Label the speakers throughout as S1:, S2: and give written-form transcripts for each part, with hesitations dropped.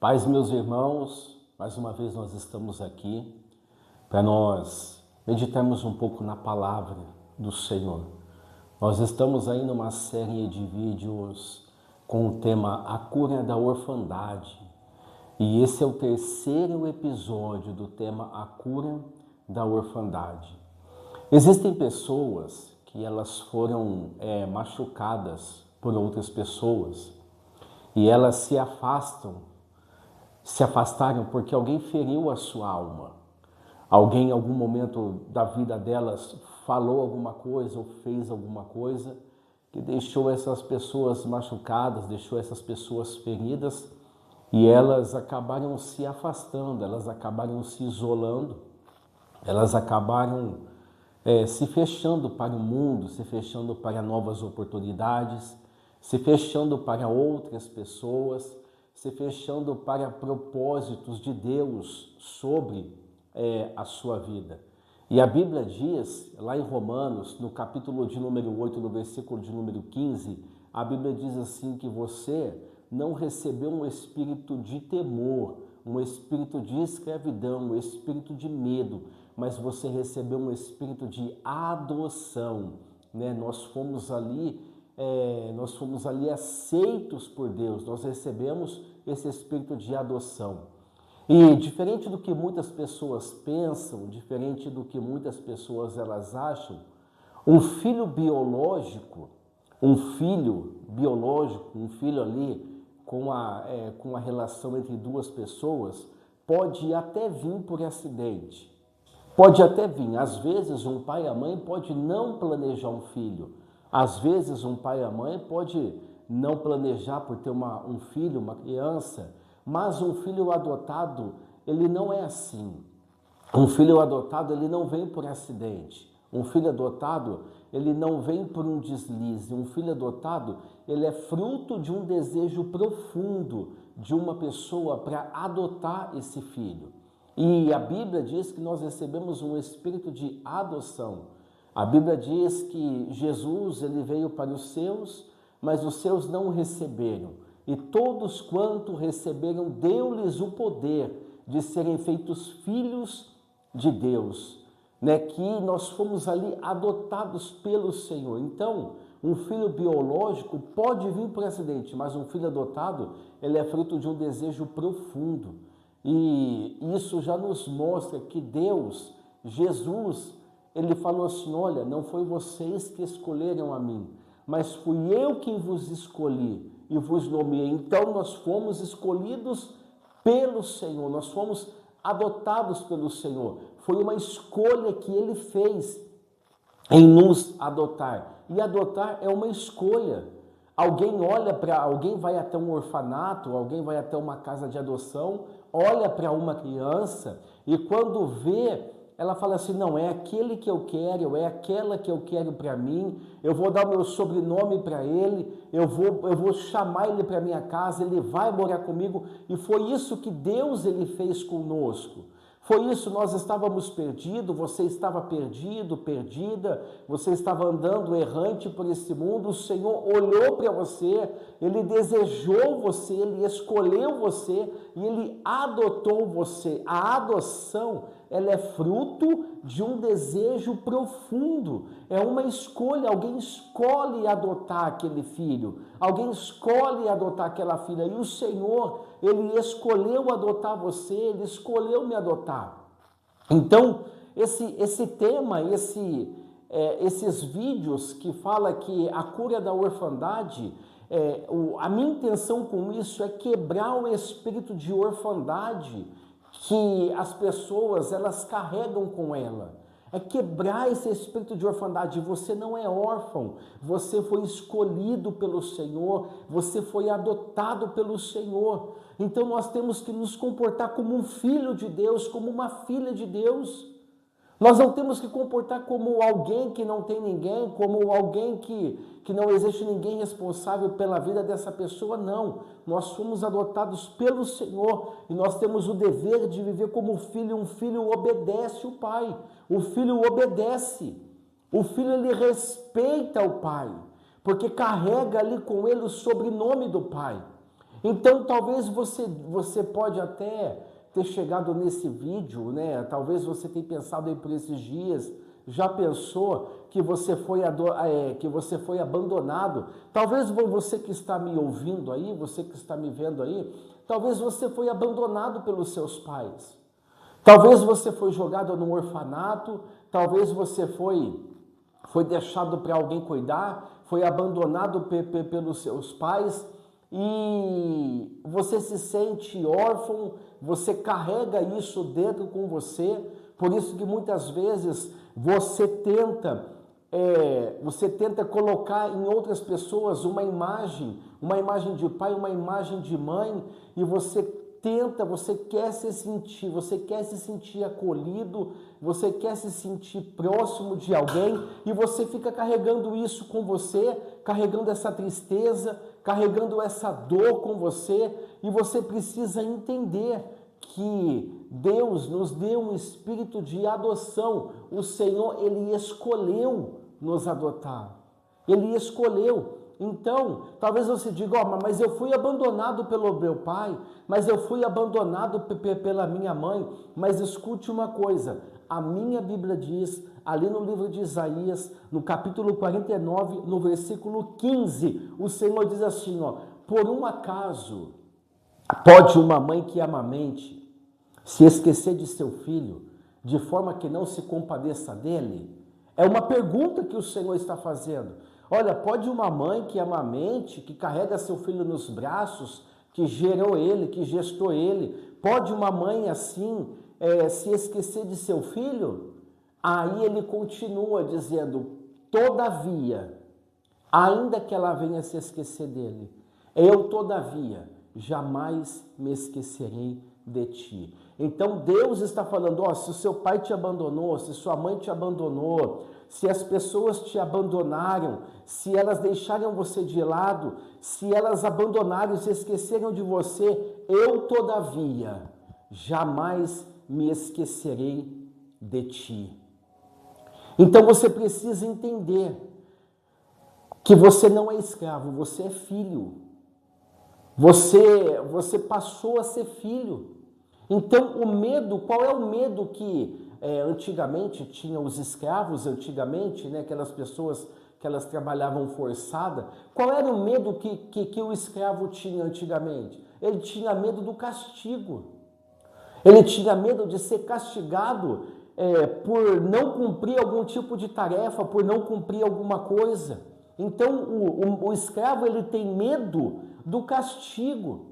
S1: Paz, meus irmãos, mais uma vez nós estamos aqui para nós meditarmos um pouco na palavra do Senhor. Nós estamos aí numa série de vídeos com o tema A Cura da Orfandade. E esse é o terceiro episódio do tema A Cura da Orfandade. Existem pessoas que elas foram machucadas por outras pessoas e elas se afastaram porque alguém feriu a sua alma. Alguém em algum momento da vida delas falou alguma coisa ou fez alguma coisa que deixou essas pessoas machucadas, deixou essas pessoas feridas e elas acabaram se afastando, elas acabaram se isolando, elas acabaram se fechando para o mundo, se fechando para novas oportunidades, se fechando para outras pessoas, se fechando para propósitos de Deus sobre a sua vida. E a Bíblia diz, lá em Romanos, no capítulo de número 8, no versículo de número 15, a Bíblia diz assim que você não recebeu um espírito de temor, um espírito de escravidão, um espírito de medo, mas você recebeu um espírito de adoção, né? Nós fomos ali aceitos por Deus, nós recebemos esse espírito de adoção. E diferente do que muitas pessoas pensam, diferente do que muitas pessoas elas acham, um filho biológico, um filho ali com a relação entre duas pessoas, pode até vir por acidente. Pode até vir. Às vezes um pai e a mãe pode não planejar um filho. Às vezes um pai e a mãe pode não planejar por ter um filho, uma criança, mas um filho adotado, ele não é assim. Um filho adotado, ele não vem por acidente. Um filho adotado, ele não vem por um deslize. Um filho adotado, ele é fruto de um desejo profundo de uma pessoa para adotar esse filho. E a Bíblia diz que nós recebemos um espírito de adoção. A Bíblia diz que Jesus, ele veio para os seus, mas os seus não o receberam. E todos quanto receberam, deu-lhes o poder de serem feitos filhos de Deus, né? Que nós fomos ali adotados pelo Senhor. Então, um filho biológico pode vir por acidente, mas um filho adotado, ele é fruto de um desejo profundo. E isso já nos mostra que Deus, Jesus, ele falou assim, olha, não foi vocês que escolheram a mim, mas fui eu quem vos escolhi e vos nomeei. Então nós fomos escolhidos pelo Senhor, nós fomos adotados pelo Senhor. Foi uma escolha que ele fez em nos adotar. E adotar é uma escolha. Alguém vai até um orfanato, alguém vai até uma casa de adoção, olha para uma criança e quando vê, ela fala assim, não, é aquele que eu quero, é aquela que eu quero para mim, eu vou dar o meu sobrenome para ele, eu vou chamar ele para minha casa, ele vai morar comigo. E foi isso que Deus ele fez conosco. Foi isso, nós estávamos perdidos, você estava perdido, perdida, você estava andando errante por esse mundo, o Senhor olhou para você, Ele desejou você, Ele escolheu você e Ele adotou você. A adoção, ela é fruto de um desejo profundo, é uma escolha, alguém escolhe adotar aquele filho, alguém escolhe adotar aquela filha e o Senhor, Ele escolheu adotar você, Ele escolheu me adotar. Então, esse tema, esses vídeos que fala que a cura da orfandade, a minha intenção com isso é quebrar o espírito de orfandade que as pessoas elas carregam com ela. É quebrar esse espírito de orfandade. Você não é órfão, você foi escolhido pelo Senhor, você foi adotado pelo Senhor. Então nós temos que nos comportar como um filho de Deus, como uma filha de Deus. Nós não temos que comportar como alguém que não tem ninguém, como alguém que não existe ninguém responsável pela vida dessa pessoa, não. Nós fomos adotados pelo Senhor e nós temos o dever de viver como filho. Um filho obedece o pai, o filho obedece, o filho ele respeita o pai, porque carrega ali com ele o sobrenome do pai. Então, talvez você pode até ter chegado nesse vídeo, né? Talvez você tenha pensado aí por esses dias, já pensou que você foi abandonado? Talvez você que está me ouvindo aí, você que está me vendo aí, talvez você foi abandonado pelos seus pais. Talvez você foi jogado num orfanato, talvez você foi deixado para alguém cuidar, foi abandonado pelos seus pais e você se sente órfão, você carrega isso dentro com você, por isso que muitas vezes você tenta colocar em outras pessoas uma imagem de pai, uma imagem de mãe, e você quer se sentir acolhido, você quer se sentir próximo de alguém, e você fica carregando isso com você, carregando essa tristeza, carregando essa dor com você, e você precisa entender que Deus nos deu um espírito de adoção. O Senhor, Ele escolheu nos adotar. Ele escolheu. Então, talvez você diga, mas eu fui abandonado pelo meu pai, mas eu fui abandonado pela minha mãe. Mas escute uma coisa, a minha Bíblia diz, ali no livro de Isaías, no capítulo 49, no versículo 15, o Senhor diz assim, por um acaso, pode uma mãe que amamente se esquecer de seu filho, de forma que não se compadeça dele? É uma pergunta que o Senhor está fazendo. Olha, pode uma mãe que amamente, que carrega seu filho nos braços, que gerou ele, que gestou ele, pode uma mãe assim se esquecer de seu filho? Aí ele continua dizendo, todavia, ainda que ela venha se esquecer dele, eu todavia jamais me esquecerei de ti. Então Deus está falando, se o seu pai te abandonou, se sua mãe te abandonou, se as pessoas te abandonaram, se elas deixaram você de lado, se elas abandonaram, se esqueceram de você, eu todavia jamais me esquecerei de ti. Então você precisa entender que você não é escravo, você é filho. Você passou a ser filho. Então o medo, qual é o medo que antigamente tinham os escravos, né, aquelas pessoas que elas trabalhavam forçada? Qual era o medo que o escravo tinha antigamente? Ele tinha medo do castigo. Ele tinha medo de ser castigado por não cumprir algum tipo de tarefa, por não cumprir alguma coisa. Então o escravo ele tem medo do castigo,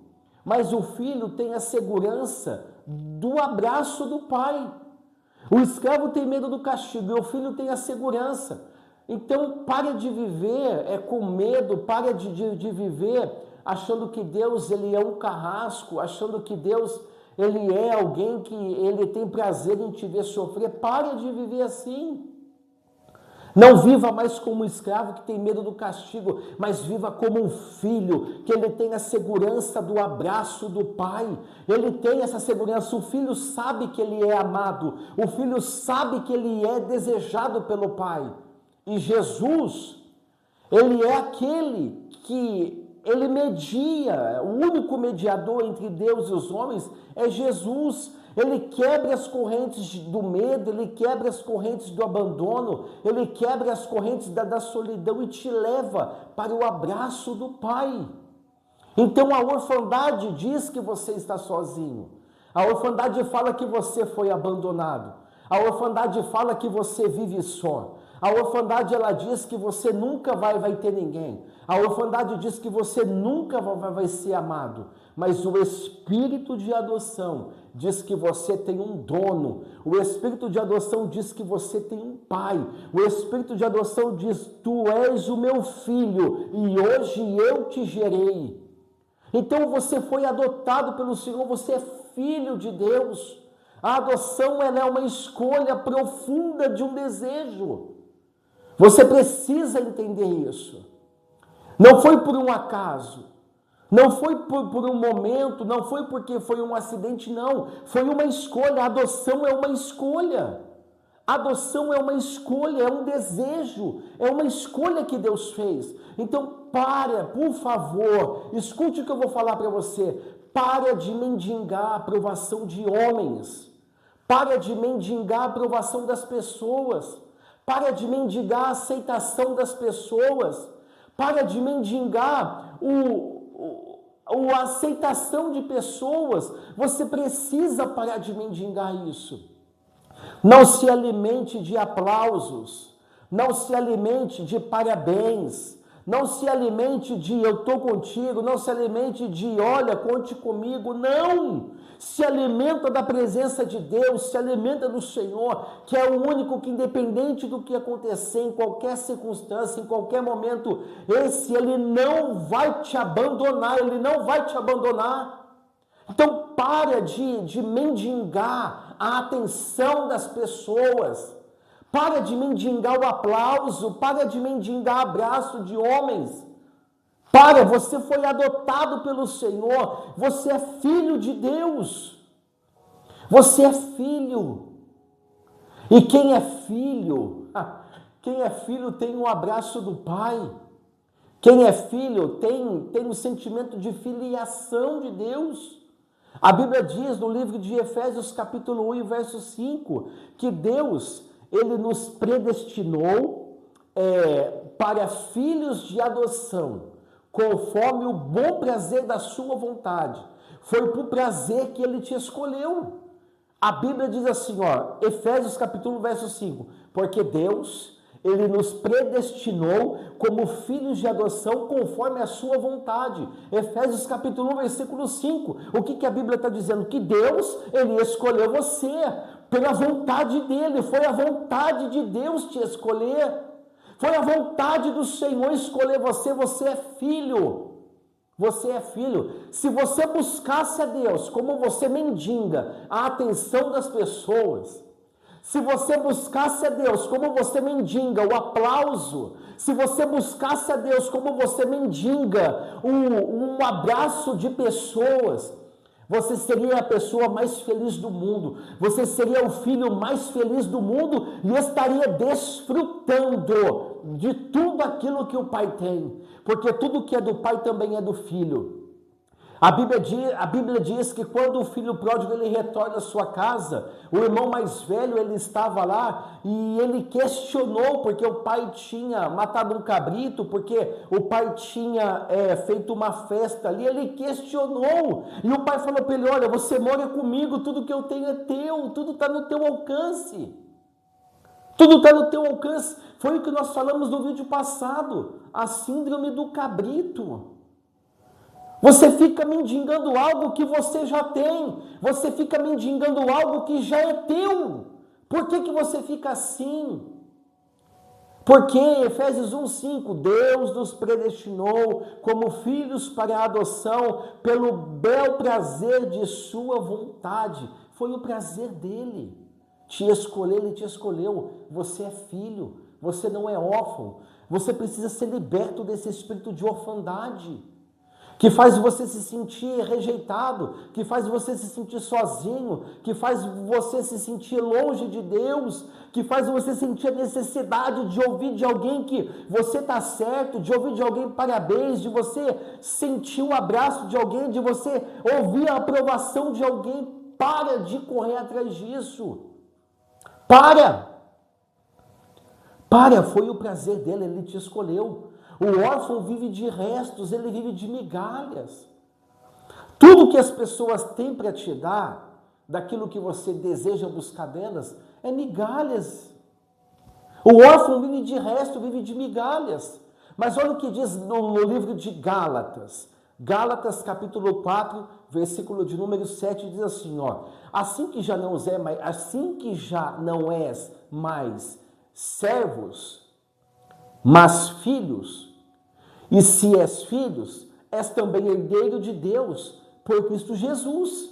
S1: mas o filho tem a segurança do abraço do pai. O escravo tem medo do castigo e o filho tem a segurança. Então pare de viver com medo, pare de viver achando que Deus ele é um carrasco, achando que Deus ele é alguém que ele tem prazer em te ver sofrer. Pare de viver assim. Não viva mais como um escravo que tem medo do castigo, mas viva como um filho, que ele tem a segurança do abraço do pai. Ele tem essa segurança, o filho sabe que ele é amado, o filho sabe que ele é desejado pelo pai. E Jesus, ele é aquele que ele media, o único mediador entre Deus e os homens é Jesus. Ele quebra as correntes do medo, ele quebra as correntes do abandono, ele quebra as correntes da solidão e te leva para o abraço do Pai. Então a orfandade diz que você está sozinho. A orfandade fala que você foi abandonado. A orfandade fala que você vive só. A orfandade ela diz que você nunca vai ter ninguém. A orfandade diz que você nunca vai ser amado. Mas o espírito de adoção diz que você tem um dono. O espírito de adoção diz que você tem um pai. O espírito de adoção diz, tu és o meu filho e hoje eu te gerei. Então você foi adotado pelo Senhor, você é filho de Deus. A adoção ela é uma escolha profunda de um desejo. Você precisa entender isso. Não foi por um acaso, não foi por um momento, não foi porque foi um acidente, não. Foi uma escolha, a adoção é uma escolha. Adoção é uma escolha, é um desejo, é uma escolha que Deus fez. Então, por favor, escute o que eu vou falar para você. Para de mendigar a aprovação de homens. Para de mendigar a aprovação das pessoas. Para de mendigar a aceitação das pessoas. Para de mendigar a aceitação de pessoas. Você precisa parar de mendigar isso. Não se alimente de aplausos, não se alimente de parabéns, não se alimente de eu estou contigo, não se alimente de olha, conte comigo, não! Se alimenta da presença de Deus, se alimenta do Senhor, que é o único que, independente do que acontecer, em qualquer circunstância, em qualquer momento, Ele não vai te abandonar, Ele não vai te abandonar. Então, para de mendigar a atenção das pessoas, para de mendigar o aplauso, para de mendigar abraço de homens. Você foi adotado pelo Senhor, você é filho de Deus, você é filho. E quem é filho tem um abraço do Pai. Quem é filho tem um sentimento de filiação de Deus. A Bíblia diz no livro de Efésios capítulo 1, verso 5, que Deus, Ele nos predestinou para filhos de adoção, conforme o bom prazer da sua vontade. Foi por prazer que Ele te escolheu. A Bíblia diz assim, Efésios capítulo 1, verso 5, porque Deus, Ele nos predestinou como filhos de adoção conforme a sua vontade. Efésios capítulo 1, versículo 5. O que a Bíblia está dizendo? Que Deus, Ele escolheu você pela vontade dEle. Foi a vontade de Deus te escolher. Foi a vontade do Senhor escolher você. Você é filho. Você é filho. Se você buscasse a Deus como você mendiga a atenção das pessoas, se você buscasse a Deus como você mendiga o aplauso, se você buscasse a Deus como você mendiga um abraço de pessoas, você seria a pessoa mais feliz do mundo, você seria o filho mais feliz do mundo e estaria desfrutando de tudo aquilo que o Pai tem, porque tudo que é do Pai também é do Filho. A Bíblia diz que quando o filho pródigo ele retorna à sua casa, o irmão mais velho ele estava lá e ele questionou porque o pai tinha matado um cabrito, porque o pai tinha feito uma festa ali, ele questionou e o pai falou para ele, olha, você mora comigo, tudo que eu tenho é teu, tudo está no teu alcance. Tudo está no teu alcance. Foi o que nós falamos no vídeo passado, a síndrome do cabrito. Você fica mendigando algo que você já tem. Você fica mendigando algo que já é teu. Por que você fica assim? Porque Efésios 1:5, Deus nos predestinou como filhos para a adoção pelo bel prazer de sua vontade. Foi o prazer dele te escolher, ele te escolheu. Você é filho, você não é órfão. Você precisa ser liberto desse espírito de orfandade, que faz você se sentir rejeitado, que faz você se sentir sozinho, que faz você se sentir longe de Deus, que faz você sentir a necessidade de ouvir de alguém que você está certo, de ouvir de alguém parabéns, de você sentir o abraço de alguém, de você ouvir a aprovação de alguém. Para de correr atrás disso. Para, foi o prazer dele, ele te escolheu. O órfão vive de restos, ele vive de migalhas. Tudo que as pessoas têm para te dar, daquilo que você deseja buscar delas, é migalhas. O órfão vive de resto, vive de migalhas. Mas olha o que diz no livro de Gálatas. Gálatas capítulo 4, versículo de número 7, diz assim, assim que já não és mais servos, mas filhos, e se és filhos, és também herdeiro de Deus por Cristo Jesus.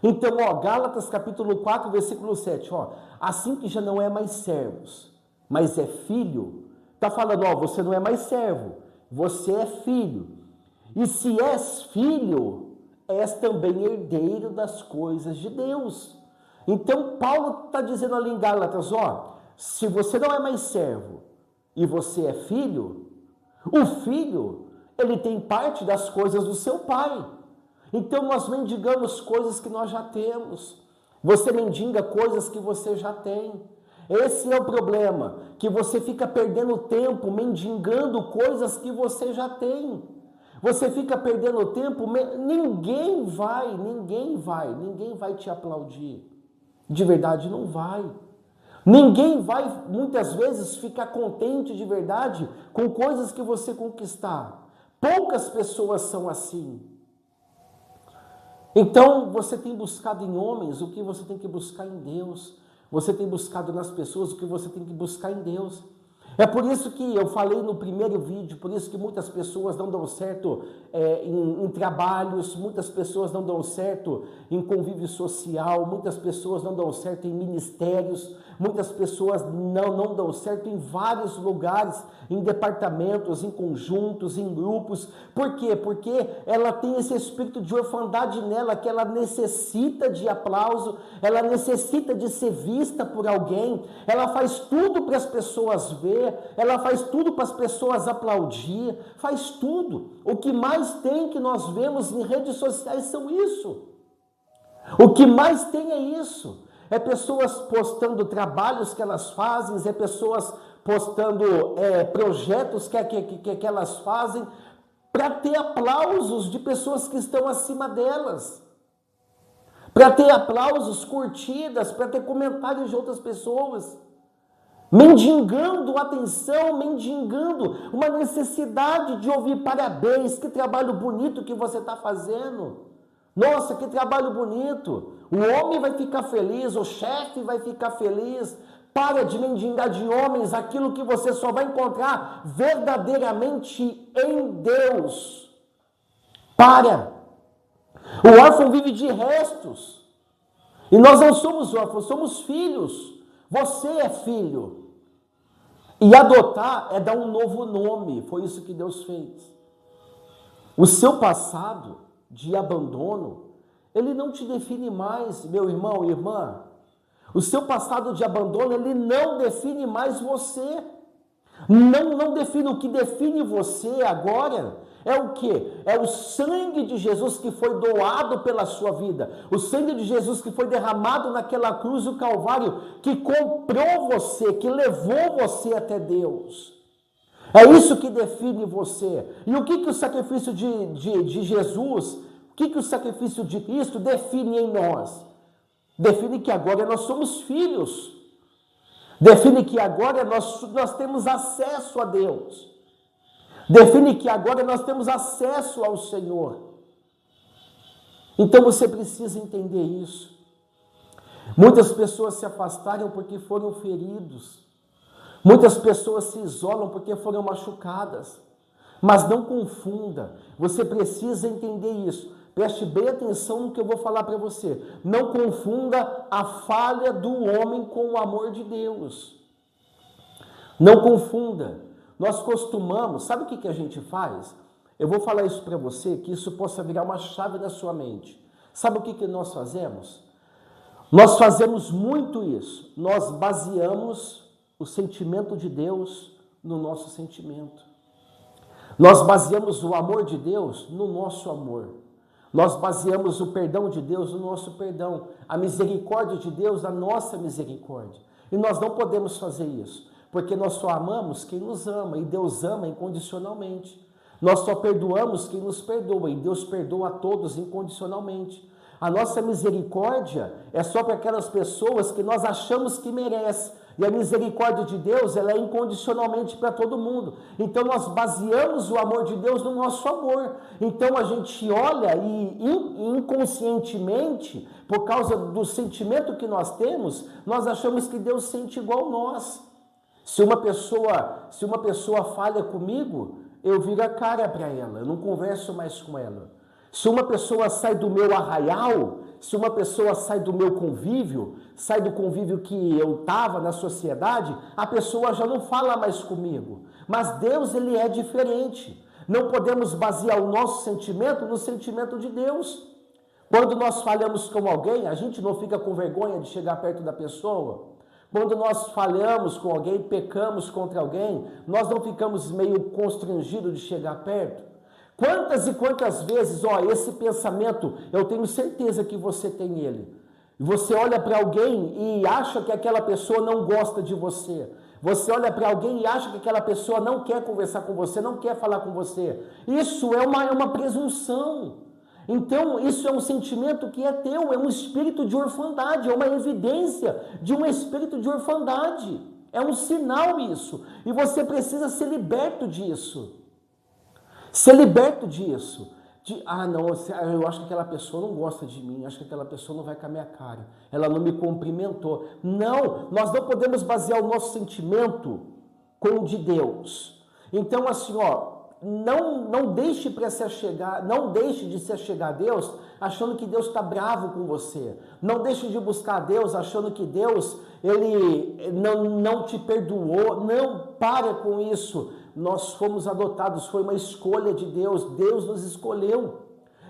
S1: Então, Gálatas capítulo 4, versículo 7, assim que já não é mais servos, mas é filho, está falando, você não é mais servo, você é filho. E se és filho, és também herdeiro das coisas de Deus. Então, Paulo está dizendo ali em Gálatas, ó, se você não é mais servo e você é filho, o filho, ele tem parte das coisas do seu pai. Então, nós mendigamos coisas que nós já temos. Você mendiga coisas que você já tem. Esse é o problema, que você fica perdendo tempo mendigando coisas que você já tem. Você fica perdendo tempo, ninguém vai te aplaudir. De verdade, não vai. Ninguém vai, muitas vezes, ficar contente de verdade com coisas que você conquistar. Poucas pessoas são assim. Então, você tem buscado em homens o que você tem que buscar em Deus. Você tem buscado nas pessoas o que você tem que buscar em Deus. É por isso que eu falei no primeiro vídeo, por isso que muitas pessoas não dão certo em trabalhos, muitas pessoas não dão certo em convívio social, muitas pessoas não dão certo em ministérios, muitas pessoas não dão certo em vários lugares, em departamentos, em conjuntos, em grupos. Por quê? Porque ela tem esse espírito de orfandade nela, que ela necessita de aplauso, ela necessita de ser vista por alguém, ela faz tudo para as pessoas ver, ela faz tudo para as pessoas aplaudir, faz tudo. O que mais tem que nós vemos em redes sociais são isso. O que mais tem é isso. É pessoas postando trabalhos que elas fazem, é pessoas postando projetos que elas fazem para ter aplausos de pessoas que estão acima delas. Para ter aplausos, curtidas, para ter comentários de outras pessoas. Mendigando atenção, mendigando uma necessidade de ouvir parabéns, que trabalho bonito que você está fazendo. Nossa, que trabalho bonito. O homem vai ficar feliz, o chefe vai ficar feliz. Para de mendigar de homens aquilo que você só vai encontrar verdadeiramente em Deus. Para. O órfão vive de restos. E nós não somos órfãos, somos filhos. Você é filho. E adotar é dar um novo nome. Foi isso que Deus fez. O seu passado de abandono, ele não te define mais, meu irmão e irmã. O seu passado de abandono, ele não define mais você. Não define. O que define você agora é o quê? É o sangue de Jesus que foi doado pela sua vida. O sangue de Jesus que foi derramado naquela cruz do Calvário, que comprou você, que levou você até Deus. É isso que define você. E o que o sacrifício de Jesus, o que o sacrifício de Cristo define em nós? Define que agora nós somos filhos. Define que agora nós temos acesso a Deus. Define que agora nós temos acesso ao Senhor. Então você precisa entender isso. Muitas pessoas se afastaram porque foram feridos. Muitas pessoas se isolam porque foram machucadas. Mas não confunda. Você precisa entender isso. Preste bem atenção no que eu vou falar para você. Não confunda a falha do homem com o amor de Deus. Não confunda. Nós costumamos, sabe o que a gente faz? Eu vou falar isso para você, que isso possa virar uma chave na sua mente. Sabe o que nós fazemos? Nós fazemos muito isso. Nós baseamos o sentimento de Deus no nosso sentimento. Nós baseamos o amor de Deus no nosso amor. Nós baseamos o perdão de Deus no nosso perdão. A misericórdia de Deus na nossa misericórdia. E nós não podemos fazer isso. Porque nós só amamos quem nos ama, e Deus ama incondicionalmente. Nós só perdoamos quem nos perdoa, e Deus perdoa a todos incondicionalmente. A nossa misericórdia é só para aquelas pessoas que nós achamos que merecem. E a misericórdia de Deus, ela é incondicionalmente para todo mundo. Então nós baseamos o amor de Deus no nosso amor. Então a gente olha e inconscientemente, por causa do sentimento que nós temos, nós achamos que Deus sente igual nós. Se uma pessoa falha comigo, eu viro a cara para ela, eu não converso mais com ela. Se uma pessoa sai do meu arraial, se uma pessoa sai do meu convívio, sai do convívio que eu estava na sociedade, a pessoa já não fala mais comigo. Mas Deus, ele é diferente. Não podemos basear o nosso sentimento no sentimento de Deus. Quando nós falhamos com alguém, a gente não fica com vergonha de chegar perto da pessoa? Quando nós falhamos com alguém, pecamos contra alguém, nós não ficamos meio constrangidos de chegar perto? Quantas e quantas vezes, esse pensamento, eu tenho certeza que você tem ele. Você olha para alguém e acha que aquela pessoa não gosta de você. Você olha para alguém e acha que aquela pessoa não quer conversar com você, não quer falar com você. Isso é uma presunção. Então, isso é um sentimento que é teu, é um espírito de orfandade, é uma evidência de um espírito de orfandade. É um sinal isso. E você precisa ser liberto disso. Ser liberto disso. Não, eu acho que aquela pessoa não gosta de mim, acho que aquela pessoa não vai com a minha cara, ela não me cumprimentou. Não, nós não podemos basear o nosso sentimento com o de Deus. Então, assim, não deixe de se achegar a Deus achando que Deus está bravo com você. Não deixe de buscar a Deus achando que Deus ele não te perdoou. Não, para com isso. Nós fomos adotados, foi uma escolha de Deus. Deus nos escolheu.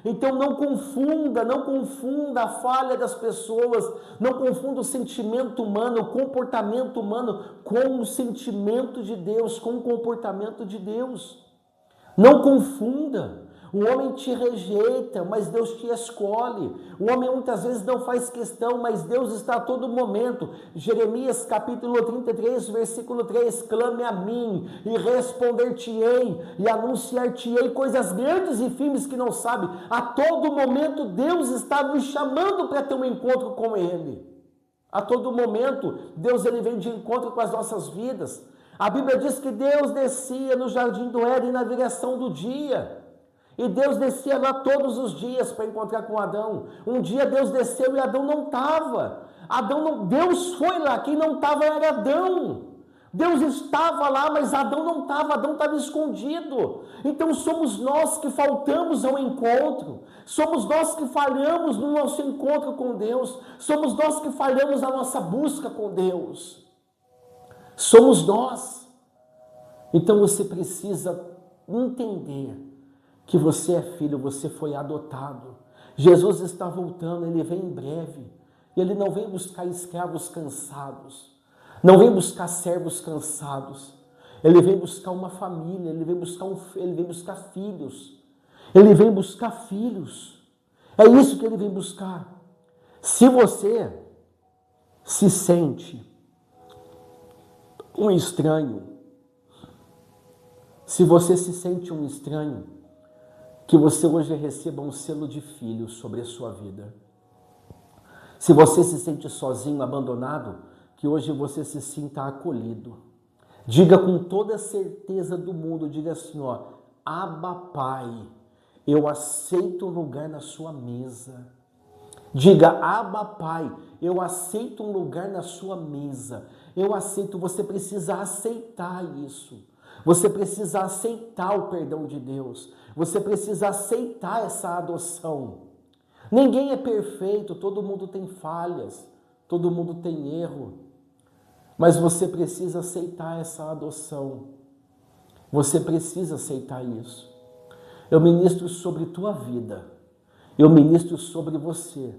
S1: Então não confunda a falha das pessoas, não confunda o sentimento humano, o comportamento humano com o sentimento de Deus, com o comportamento de Deus. Não confunda. O homem te rejeita, mas Deus te escolhe. O homem muitas vezes não faz questão, mas Deus está a todo momento. Jeremias capítulo 33, versículo 3, clame a mim e responder-te-ei e anunciar-te-ei coisas grandes e firmes que não sabe. A todo momento Deus está nos chamando para ter um encontro com Ele. A todo momento Deus ele vem de encontro com as nossas vidas. A Bíblia diz que Deus descia no jardim do Éden na viração do dia. E Deus descia lá todos os dias para encontrar com Adão. Um dia Deus desceu e Adão não estava. Deus foi lá, quem não estava era Adão. Deus estava lá, mas Adão não estava, Adão estava escondido. Então somos nós que faltamos ao encontro. Somos nós que falhamos no nosso encontro com Deus. Somos nós que falhamos na nossa busca com Deus. Somos nós. Então você precisa entender que você é filho, você foi adotado. Jesus está voltando, Ele vem em breve. Ele não vem buscar escravos cansados, não vem buscar servos cansados. Ele vem buscar uma família, Ele vem buscar filhos. Ele vem buscar filhos. É isso que Ele vem buscar. Se você se sente um estranho, se você se sente um estranho, que você hoje receba um selo de filho sobre a sua vida. Se você se sente sozinho, abandonado, que hoje você se sinta acolhido. Diga com toda a certeza do mundo, diga assim, Abba Pai, eu aceito um lugar na sua mesa. Diga, Abba Pai, eu aceito um lugar na sua mesa. Eu aceito, você precisa aceitar isso. Você precisa aceitar o perdão de Deus. Você precisa aceitar essa adoção. Ninguém é perfeito, todo mundo tem falhas, todo mundo tem erro. Mas você precisa aceitar essa adoção. Você precisa aceitar isso. Eu ministro sobre tua vida. Eu ministro sobre você.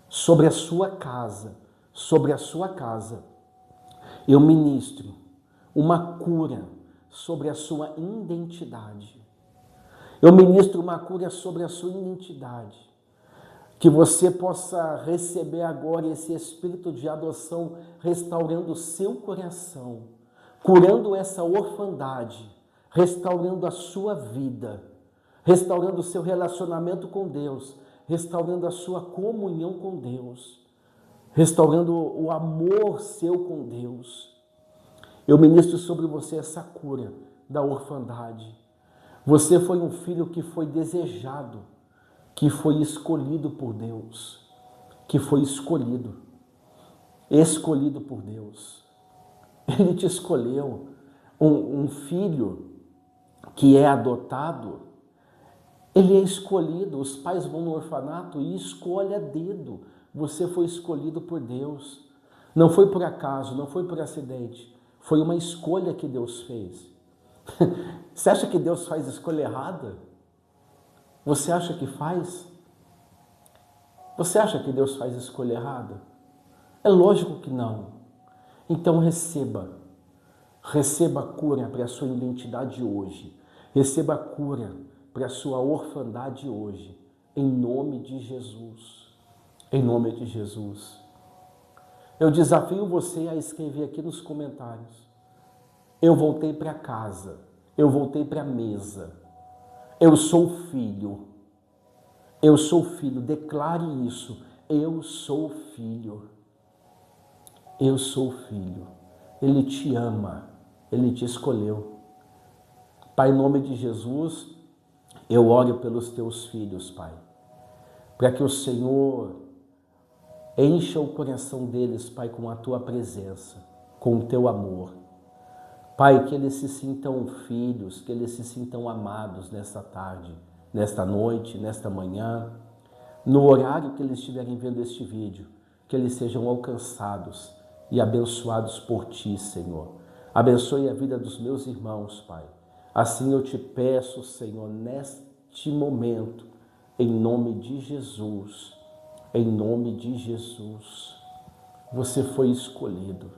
S1: Sobre a sua casa. Sobre a sua casa. Eu ministro uma cura sobre a sua identidade. Eu ministro uma cura sobre a sua identidade. Que você possa receber agora esse espírito de adoção, restaurando o seu coração, curando essa orfandade, restaurando a sua vida, restaurando o seu relacionamento com Deus, restaurando a sua comunhão com Deus, restaurando o amor seu com Deus. Eu ministro sobre você essa cura da orfandade. Você foi um filho que foi desejado, que foi escolhido por Deus, que foi escolhido por Deus. Ele te escolheu. Um filho que é adotado, ele é escolhido. Os pais vão no orfanato e escolhem a dedo. Você foi escolhido por Deus. Não foi por acaso, não foi por acidente. Foi uma escolha que Deus fez. Você acha que Deus faz escolha errada? Você acha que faz? Você acha que Deus faz escolha errada? É lógico que não. Então receba a cura para a sua identidade hoje. Receba a cura para a sua orfandade hoje. Em nome de Jesus. Em nome de Jesus. Eu desafio você a escrever aqui nos comentários. Eu voltei para casa. Eu voltei para a mesa. Eu sou filho. Eu sou filho. Declare isso. Eu sou filho. Eu sou filho. Ele te ama. Ele te escolheu. Pai, em nome de Jesus, eu oro pelos teus filhos, Pai. Para que o Senhor encha o coração deles, Pai, com a tua presença, com o teu amor. Pai, que eles se sintam filhos, que eles se sintam amados nesta tarde, nesta noite, nesta manhã, no horário que eles estiverem vendo este vídeo, que eles sejam alcançados e abençoados por ti, Senhor. Abençoe a vida dos meus irmãos, Pai. Assim eu te peço, Senhor, neste momento, em nome de Jesus, em nome de Jesus. Você foi escolhido.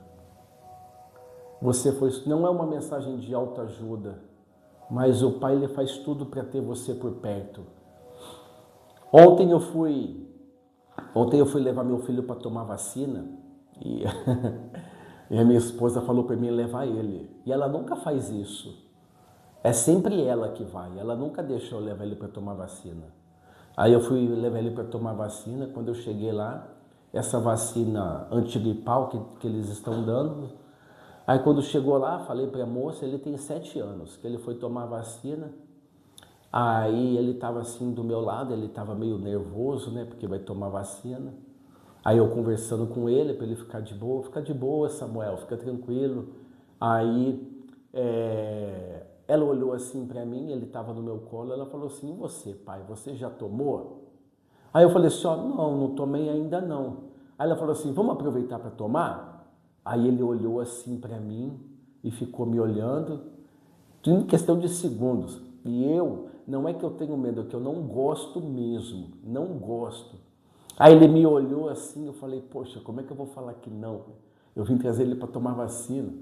S1: Não é uma mensagem de autoajuda, mas o Pai ele faz tudo para ter você por perto. Ontem eu fui levar meu filho para tomar vacina e, e a minha esposa falou para mim levar ele. E ela nunca faz isso. É sempre ela que vai. Ela nunca deixa eu levar ele para tomar vacina. Aí eu fui levar ele para tomar vacina. Quando eu cheguei lá, essa vacina antigripal que eles estão dando. Aí quando chegou lá, falei para a moça, ele tem 7 anos, que ele foi tomar vacina. Aí ele estava assim do meu lado, ele estava meio nervoso, né, porque vai tomar vacina. Aí eu conversando com ele, para ele ficar de boa, Samuel, fica tranquilo. Aí ela olhou assim para mim, ele estava no meu colo, ela falou assim, e você, pai, você já tomou? Aí eu falei assim, ó, não tomei ainda não. Aí ela falou assim, vamos aproveitar para tomar? Aí ele olhou assim para mim e ficou me olhando, em questão de segundos. E não é que eu tenho medo, é que eu não gosto mesmo, não gosto. Aí ele me olhou assim, eu falei, poxa, como é que eu vou falar que não? Eu vim trazer ele para tomar vacina.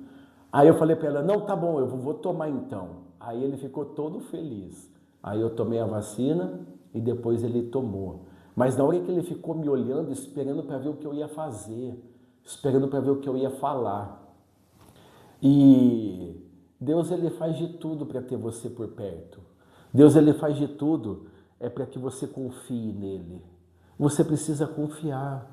S1: Aí eu falei para ela, não, tá bom, eu vou tomar então. Aí ele ficou todo feliz. Aí eu tomei a vacina e depois ele tomou. Mas na hora que ele ficou me olhando, esperando para ver o que eu ia fazer, esperando para ver o que eu ia falar. E Deus ele faz de tudo para ter você por perto. Deus ele faz de tudo para que você confie nele. Você precisa confiar.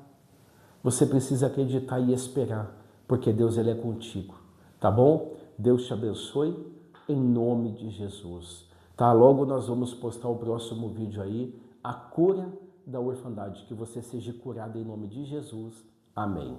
S1: Você precisa acreditar e esperar, porque Deus ele é contigo, tá bom? Deus te abençoe em nome de Jesus. Tá? Logo nós vamos postar o próximo vídeo aí, a cura da orfandade, que você seja curado em nome de Jesus. Amém.